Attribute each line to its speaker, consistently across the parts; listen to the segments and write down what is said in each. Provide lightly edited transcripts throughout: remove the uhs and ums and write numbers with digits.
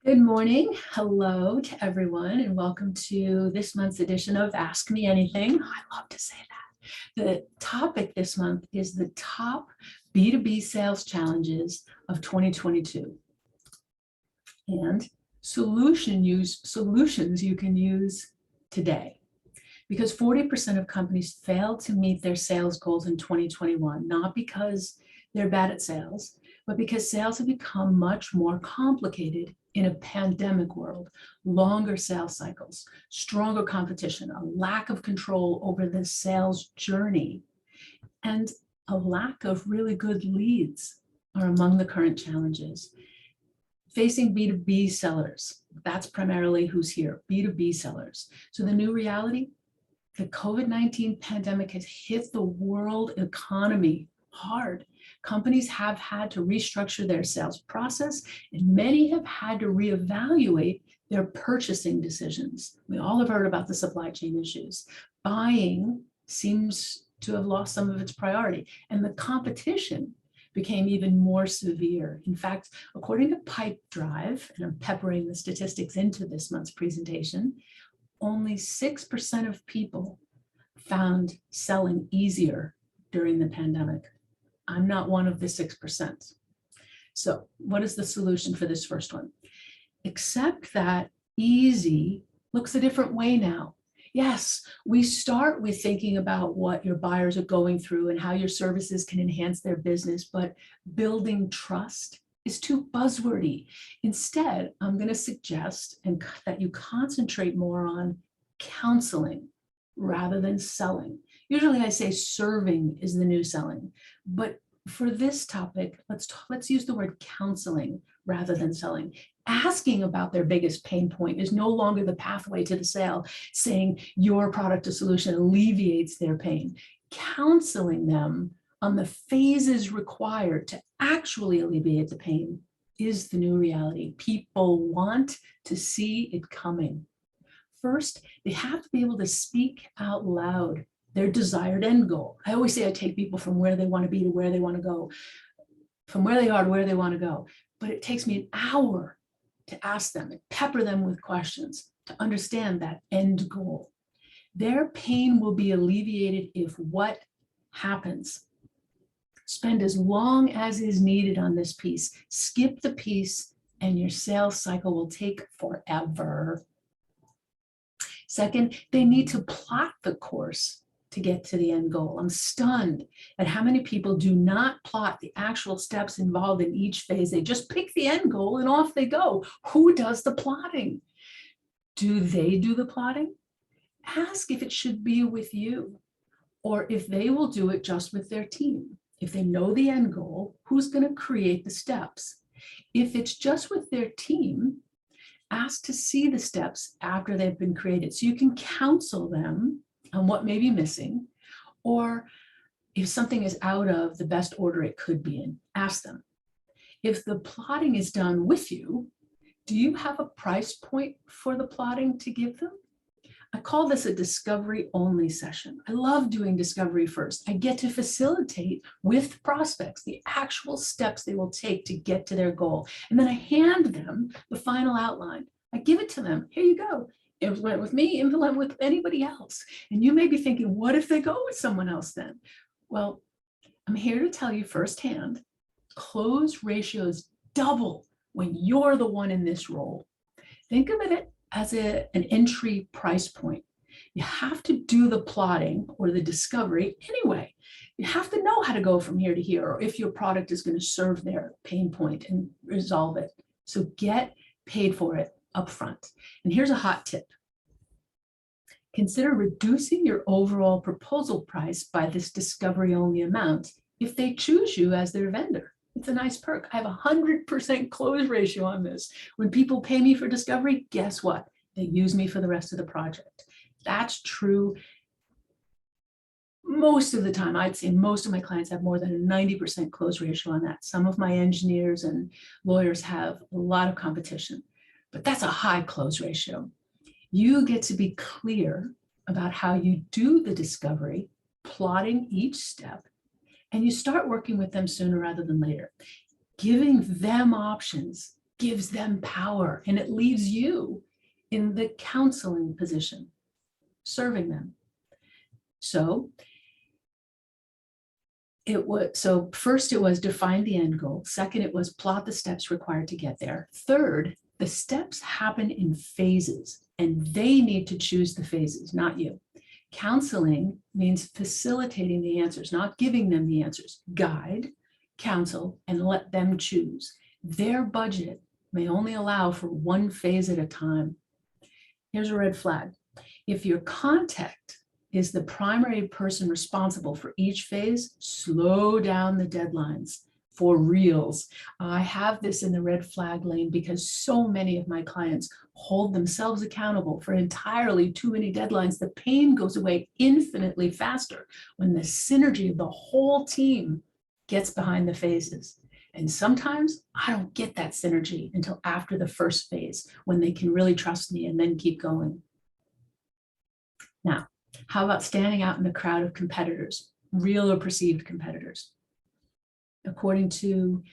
Speaker 1: Good morning. Hello to everyone, and welcome to this month's edition of Ask Me Anything. I love to say that. The topic this month is the top B2B sales challenges of 2022 and solutions you can use today. Because 40% of companies failed to meet their sales goals in 2021, not because they're bad at sales, but because sales have become much more complicated in a pandemic world. Longer sales cycles, stronger competition, a lack of control over the sales journey, and a lack of really good leads are among the current challenges. Facing B2B sellers, that's primarily who's here, B2B sellers. So the new reality, the COVID-19 pandemic has hit the world economy hard. Companies have had to restructure their sales process, and many have had to reevaluate their purchasing decisions. We all have heard about the supply chain issues. Buying seems to have lost some of its priority, and the competition became even more severe. In fact, according to Pipedrive, and I'm peppering the statistics into this month's presentation, only 6% of people found selling easier during the pandemic. I'm not one of the 6%. So what is the solution for this first one? Accept that easy looks a different way now. Yes, we start with thinking about what your buyers are going through and how your services can enhance their business, but building trust is too buzzwordy. Instead, I'm going to suggest that you concentrate more on counseling rather than selling. Usually I say serving is the new selling, but for this topic, let's use the word counseling rather than selling. Asking about their biggest pain point is no longer the pathway to the sale, saying your product or solution alleviates their pain. Counseling them on the phases required to actually alleviate the pain is the new reality. People want to see it coming. First, they have to be able to speak out loud their desired end goal. I always say I take people from where they want to be to where they want to go, from where they are to where they want to go. But it takes me an hour to ask them and pepper them with questions to understand that end goal. Their pain will be alleviated if what happens. Spend as long as is needed on this piece. Skip the piece and your sales cycle will take forever. Second, they need to plot the course to get to the end goal. I'm stunned at how many people do not plot the actual steps involved in each phase. They just pick the end goal and off they go. Who does the plotting? Do they do the plotting? Ask if it should be with you or if they will do it just with their team. If they know the end goal, who's going to create the steps? If it's just with their team, ask to see the steps after they've been created so you can counsel them on what may be missing, or if something is out of the best order it could be in, ask them. If the plotting is done with you, do you have a price point for the plotting to give them? I call this a discovery only session. I love doing discovery first. I get to facilitate with prospects the actual steps they will take to get to their goal. And then I hand them the final outline. I give it to them. Here you go. Implement with me, implement with anybody else. And you may be thinking, what if they go with someone else then? Well, I'm here to tell you firsthand, close ratios double when you're the one in this role. Think of it as an entry price point. You have to do the plotting or the discovery anyway. You have to know how to go from here to here, or if your product is going to serve their pain point and resolve it. So get paid for it upfront. And here's a hot tip. Consider reducing your overall proposal price by this discovery only amount if they choose you as their vendor. It's a nice perk. I have a 100% close ratio on this. When people pay me for discovery, guess what? They use me for the rest of the project. That's true most of the time. I'd say most of my clients have more than a 90% close ratio on that. Some of my engineers and lawyers have a lot of competition, but that's a high close ratio. You get to be clear about how you do the discovery, plotting each step, and you start working with them sooner rather than later. Giving them options gives them power, and it leaves you in the counseling position, serving them. So first it was define the end goal. Second, it was plot the steps required to get there. Third, the steps happen in phases, and they need to choose the phases, not you. Counseling means facilitating the answers, not giving them the answers. Guide, counsel, and let them choose. Their budget may only allow for one phase at a time. Here's a red flag. If your contact is the primary person responsible for each phase, slow down the deadlines for reals. I have this in the red flag lane because so many of my clients hold themselves accountable for entirely too many deadlines. The pain goes away infinitely faster when the synergy of the whole team gets behind the phases. And sometimes I don't get that synergy until after the first phase, when they can really trust me and then keep going. Now, how about standing out in a crowd of competitors, real or perceived competitors? According to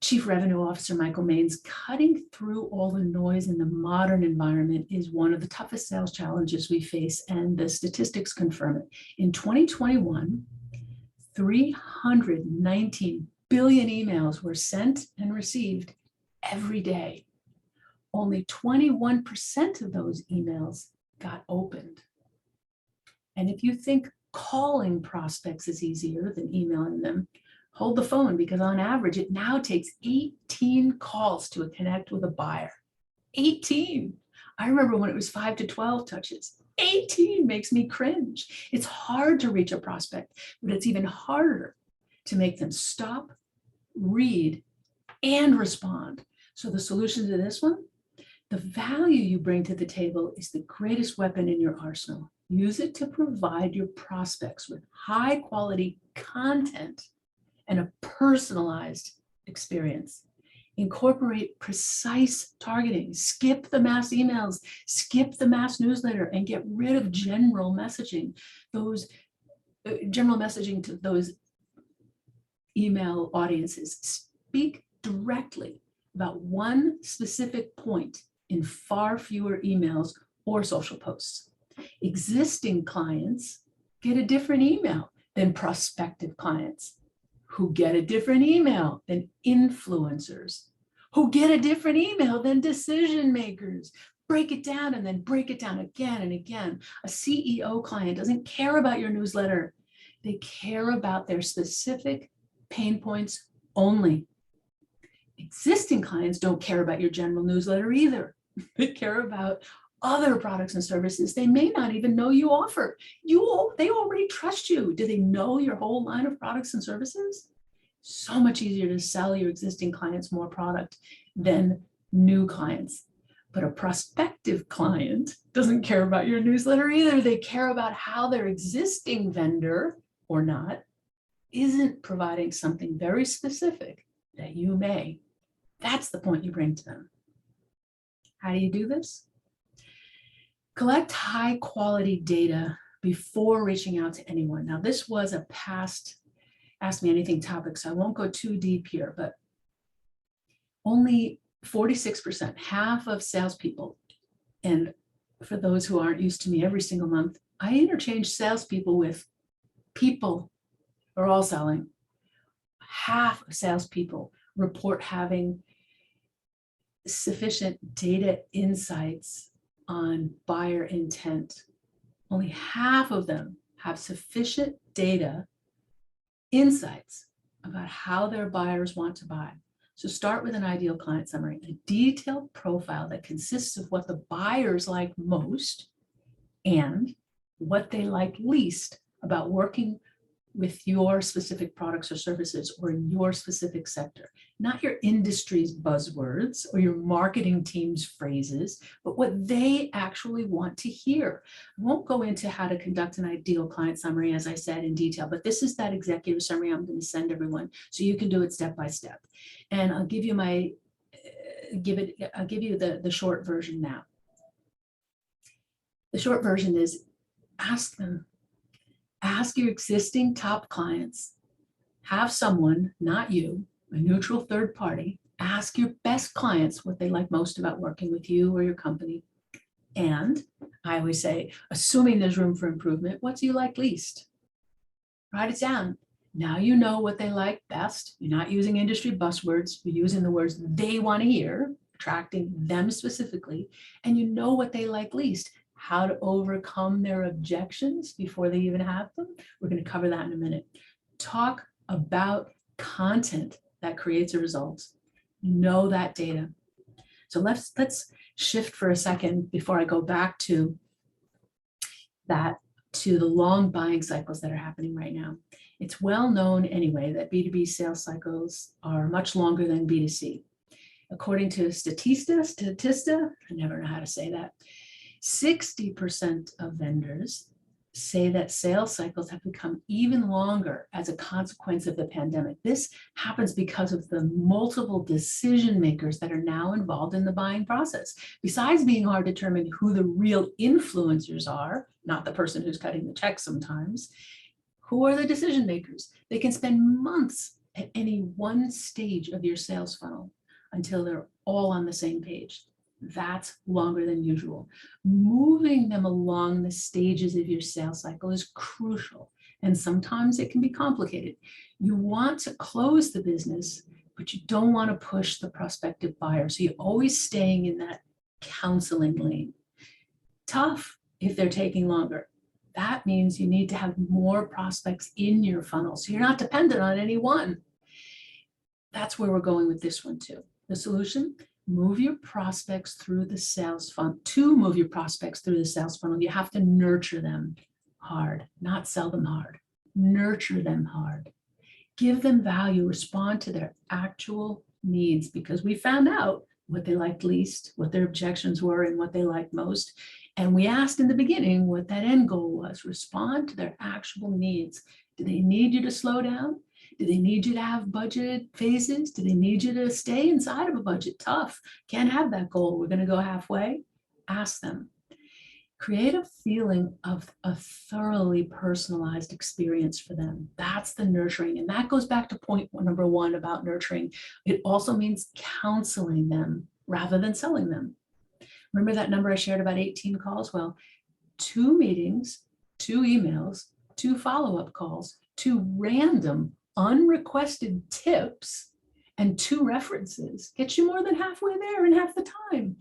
Speaker 1: Chief Revenue Officer Michael Maines, cutting through all the noise in the modern environment is one of the toughest sales challenges we face, and the statistics confirm it. In 2021, 319 billion emails were sent and received every day. Only 21% of those emails got opened. And if you think calling prospects is easier than emailing them, hold the phone, because on average, it now takes 18 calls to connect with a buyer. 18. I remember when it was 5 to 12 touches. 18 makes me cringe. It's hard to reach a prospect, but it's even harder to make them stop, read, and respond. So the solution to this one, the value you bring to the table is the greatest weapon in your arsenal. Use it to provide your prospects with high quality content and a personalized experience. Incorporate precise targeting. Skip the mass emails, skip the mass newsletter, and get rid of general messaging. Those general messaging to those email audiences. Speak directly about one specific point in far fewer emails or social posts. Existing clients get a different email than prospective clients, who get a different email than influencers, who get a different email than decision makers. Break it down and then break it down again and again. A CEO client doesn't care about your newsletter. They care about their specific pain points only. Existing clients don't care about your general newsletter either. They care about other products and services they may not even know you offer. They already trust you. Do they know your whole line of products and services? So much easier to sell your existing clients more product than new clients. But a prospective client doesn't care about your newsletter either. They care about how their existing vendor, or not, isn't providing something very specific that you may. That's the point you bring to them. How do you do this? Collect high quality data before reaching out to anyone. Now, this was a past Ask Me Anything topic, so I won't go too deep here, but only 46%, half of salespeople, and for those who aren't used to me, every single month, I interchange salespeople with people who are all selling. Half of salespeople report having sufficient data insights on buyer intent. Only half of them have sufficient data insights about how their buyers want to buy. So start with an ideal client summary, a detailed profile that consists of what the buyers like most and what they like least about working with your specific products or services or in your specific sector. Not your industry's buzzwords or your marketing team's phrases, but what they actually want to hear. I won't go into how to conduct an ideal client summary, as I said, in detail, but this is that executive summary I'm going to send everyone so you can do it step by step. And I'll give you the short version now. The short version is ask them. Ask your existing top clients, have someone, not you, a neutral third party, Ask your best clients what they like most about working with you or your company. And I always say, assuming there's room for improvement, what do you like least? Write it down. Now you know what they like best. You're not using industry buzzwords. You're using the words they want to hear, attracting them specifically. And you know what they like least, how to overcome their objections before they even have them. We're going to cover that in a minute. Talk about content that creates a result. Know that data. So let's shift for a second before I go back to that, to the long buying cycles that are happening right now. It's well known anyway that B2B sales cycles are much longer than B2C. According to Statista, I never know how to say that, 60% of vendors say that sales cycles have become even longer as a consequence of the pandemic. This happens because of the multiple decision makers that are now involved in the buying process. Besides being hard to determine who the real influencers are, not the person who's cutting the check sometimes, who are the decision makers? They can spend months at any one stage of your sales funnel until they're all on the same page. That's longer than usual. Moving them along the stages of your sales cycle is crucial, and sometimes it can be complicated. You want to close the business, but you don't want to push the prospective buyer. So you're always staying in that counseling lane. Tough if they're taking longer. That means you need to have more prospects in your funnel, so you're not dependent on any one. That's where we're going with this one too. The solution? Move your prospects through the sales funnel. To move your prospects through the sales funnel, you have to nurture them hard, not sell them hard. Nurture them hard. Give them value, respond to their actual needs, because we found out what they liked least, what their objections were, and what they liked most. And we asked in the beginning what that end goal was. Respond to their actual needs. Do they need you to slow down? Do they need you to have budget phases? Do they need you to stay inside of a budget? Tough. Can't have that goal. We're going to go halfway. Ask them. Create a feeling of a thoroughly personalized experience for them. That's the nurturing. And that goes back to point number one about nurturing. It also means counseling them rather than selling them. Remember that number I shared about 18 calls? Well, 2 meetings, 2 emails, 2 follow-up calls, 2 random unrequested tips, and 2 references get you more than halfway there in half the time.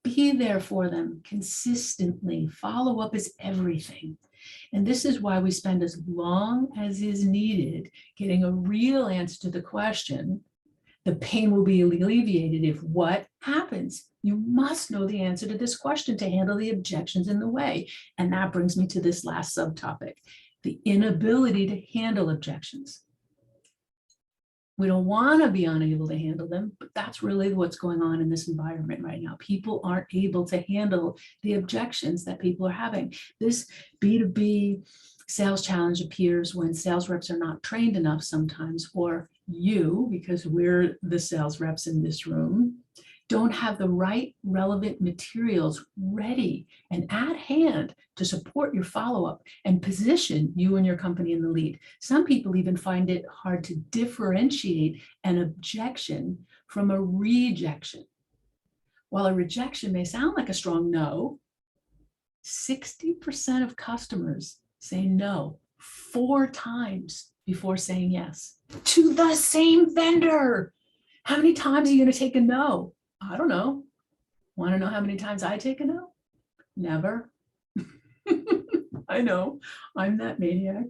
Speaker 1: Be there for them consistently. Follow up is everything. And this is why we spend as long as is needed getting a real answer to the question. The pain will be alleviated if what happens? You must know the answer to this question to handle the objections in the way. And that brings me to this last subtopic, the inability to handle objections. We don't want to be unable to handle them, but that's really what's going on in this environment right now. People aren't able to handle the objections that people are having. This B2B sales challenge appears when sales reps are not trained enough sometimes, or you, because we're the sales reps in this room, don't have the right relevant materials ready and at hand to support your follow-up and position you and your company in the lead. Some people even find it hard to differentiate an objection from a rejection. While a rejection may sound like a strong no, 60% of customers say no 4 times before saying yes to the same vendor. How many times are you going to take a no? I don't know. Want to know how many times I take a no? Never. I know, I'm that maniac.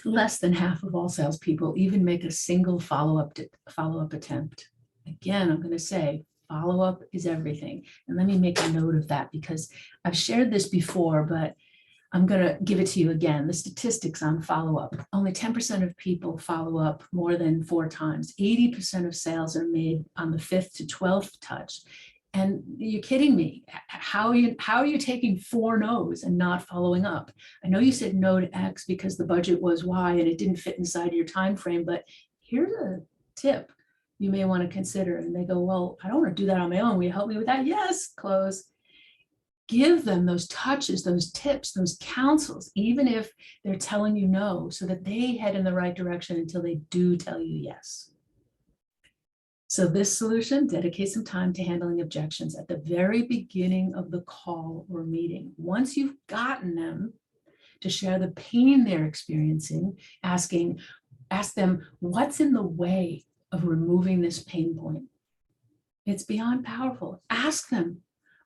Speaker 1: Less than half of all salespeople even make a single follow-up attempt. Again, I'm going to say follow-up is everything. And let me make a note of that because I've shared this before, but I'm going to give it to you again. The statistics on follow-up. Only 10% of people follow up more than 4 times. 80% of sales are made on the 5th to 12th touch. And you're kidding me. How are you taking 4 no's and not following up? I know you said no to X because the budget was Y and it didn't fit inside your time frame, but here's a tip you may want to consider. And they go, well, I don't want to do that on my own. Will you help me with that? Yes, close. Give them those touches, those tips, those counsels, even if they're telling you no, so that they head in the right direction until they do tell you yes. So this solution dedicates some time to handling objections at the very beginning of the call or meeting. Once you've gotten them to share the pain they're experiencing, ask them what's in the way of removing this pain point. It's beyond powerful. Ask them,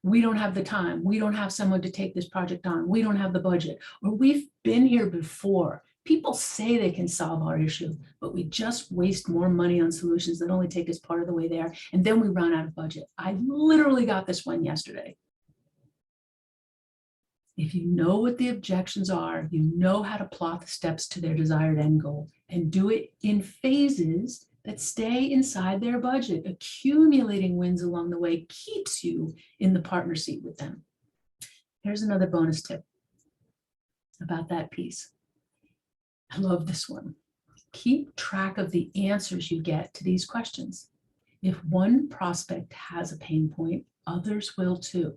Speaker 1: we don't have the time. We don't have someone to take this project on. We don't have the budget, or we've been here before. People say they can solve our issue, but we just waste more money on solutions that only take us part of the way there, and then we run out of budget. I literally got this one yesterday. If you know what the objections are, you know how to plot the steps to their desired end goal, and do it in phases that stay inside their budget. Accumulating wins along the way keeps you in the partner seat with them. Here's another bonus tip about that piece. I love this one. Keep track of the answers you get to these questions. If one prospect has a pain point, others will too.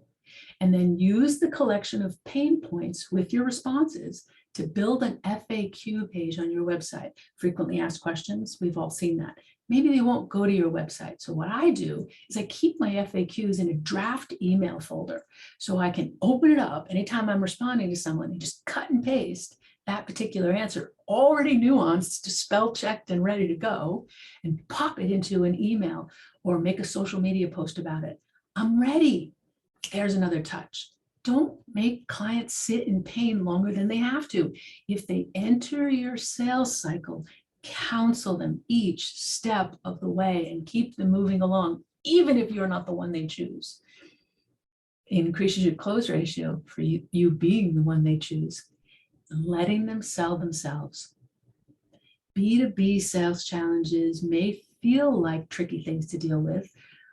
Speaker 1: And then use the collection of pain points with your responses to build an FAQ page on your website. Frequently asked questions, we've all seen that. Maybe they won't go to your website. So what I do is I keep my FAQs in a draft email folder so I can open it up anytime I'm responding to someone and just cut and paste that particular answer, already nuanced, spell checked and ready to go, and pop it into an email or make a social media post about it. I'm ready. There's another touch. Don't make clients sit in pain longer than they have to. If they enter your sales cycle, counsel them each step of the way and keep them moving along, even if you're not the one they choose. It increases your close ratio for you being the one they choose. Letting them sell themselves. B2B sales challenges may feel like tricky things to deal with.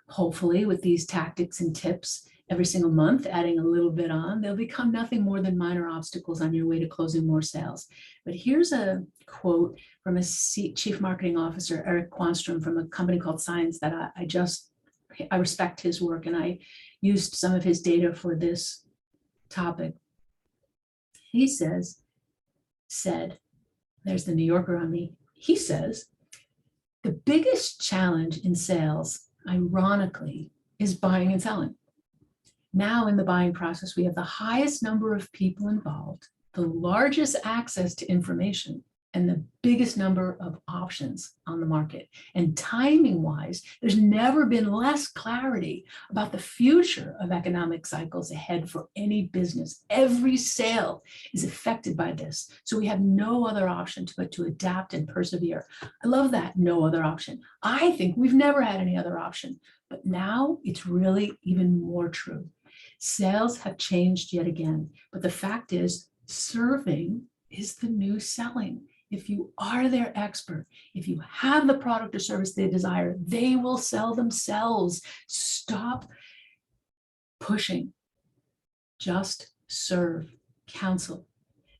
Speaker 1: Hopefully, with these tactics and tips, every single month, adding a little bit on, they'll become nothing more than minor obstacles on your way to closing more sales. But here's a quote from a chief marketing officer, Eric Quanstrom, from a company called Science, that I respect his work, and I used some of his data for this topic. He said, there's the New Yorker on me. He says, the biggest challenge in sales, ironically, is buying and selling. Now in the buying process, we have the highest number of people involved, the largest access to information, and the biggest number of options on the market. And timing wise, there's never been less clarity about the future of economic cycles ahead for any business. Every sale is affected by this. So we have no other option but to adapt and persevere. I love that, no other option. I think we've never had any other option, but now it's really even more true. Sales have changed yet again, but the fact is, serving is the new selling. If you are their expert, if you have the product or service they desire, they will sell themselves. Stop pushing. Just serve, counsel.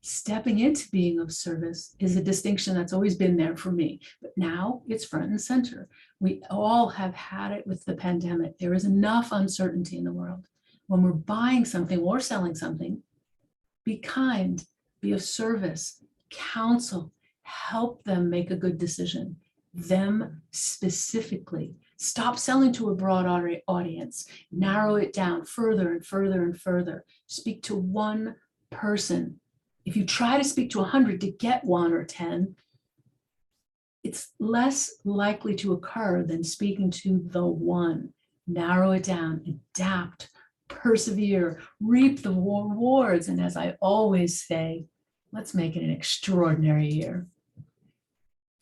Speaker 1: Stepping into being of service is a distinction that's always been there for me, but now it's front and center. We all have had it with the pandemic. There is enough uncertainty in the world. When we're buying something or selling something, be kind, be of service, counsel, help them make a good decision, them specifically. Stop selling to a broad audience, narrow it down further and further and further. Speak to one person. If you try to speak to 100 to get 1 or 10, it's less likely to occur than speaking to the one. Narrow it down, adapt, persevere, reap the rewards. And as I always say, let's make it an extraordinary year.